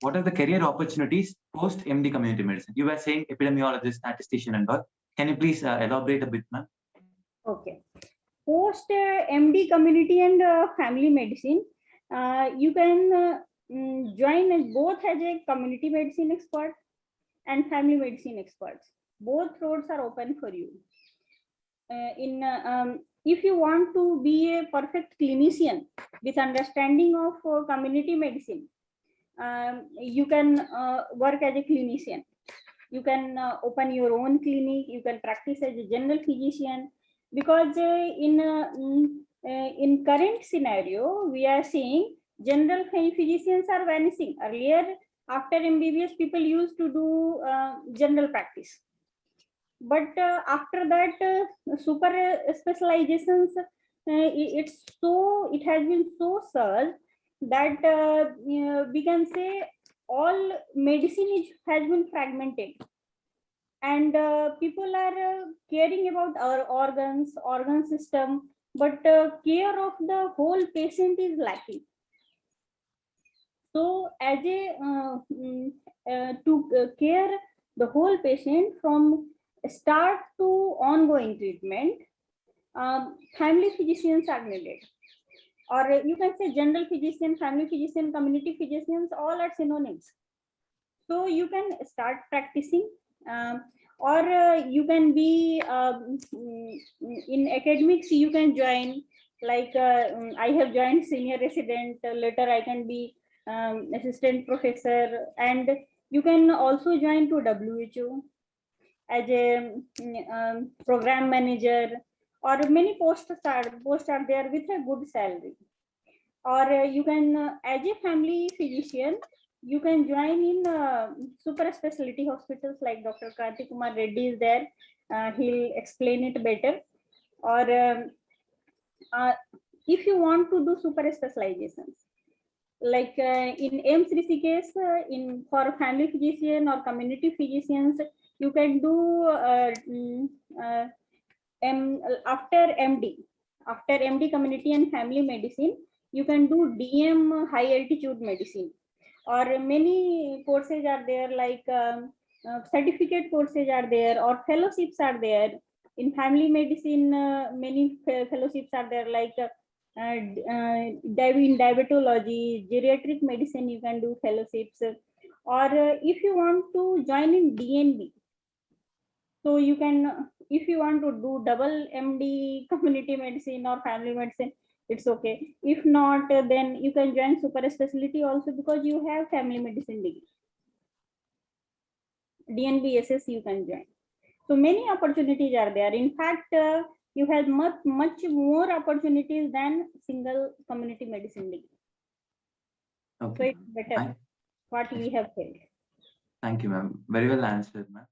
what are the career opportunities post MD community medicine? You were saying epidemiologist, statistician, and all. Can you please elaborate a bit, ma'am? Okay. Post MD community and family medicine, you can join both as a community medicine expert and family medicine experts. Both roads are open for you. If you want to be a perfect clinician with understanding of community medicine, you can work as a clinician. You can open your own clinic. You can practice as a general physician, because in current scenario we are seeing general physicians are vanishing. Earlier, after MBBS, people used to do general practice, but after that super specializations, it has been so surged that we can say all medicine has been fragmented, and people are caring about our organ system, but care of the whole patient is lacking. So as a to care the whole patient from start to ongoing treatment, family physicians are needed, or you can say general physician, family physician, community physicians, all are synonyms. So you can start practicing, or you can be in academics. You can join, like I have joined senior resident. Later I can be assistant professor, and you can also join to WHO as a program manager, or many posts are there with a good salary. Or you can as a family physician, you can join in super specialty hospitals like Dr. Karthikeyan Reddy is there. He'll explain it better. Or if you want to do super specializations, like in AIIMS Rishikesh, in for family physician or community physicians, you can do after MD community and family medicine, you can do DM high altitude medicine, or many courses are there, like certificate courses are there, or fellowships are there. In family medicine, many fellowships are there, like in diabetology, geriatric medicine, you can do fellowships. Or if you want to join in DNB, so you can, if you want to do double MD community medicine or family medicine, it's okay. If not, then you can join super specialty also, because you have family medicine degree. DNBSS you can join. So many opportunities are there. In fact, you have much more opportunities than single community medicine degree. Okay. So it's better what we have said. Thank you, ma'am. Very well answered, ma'am.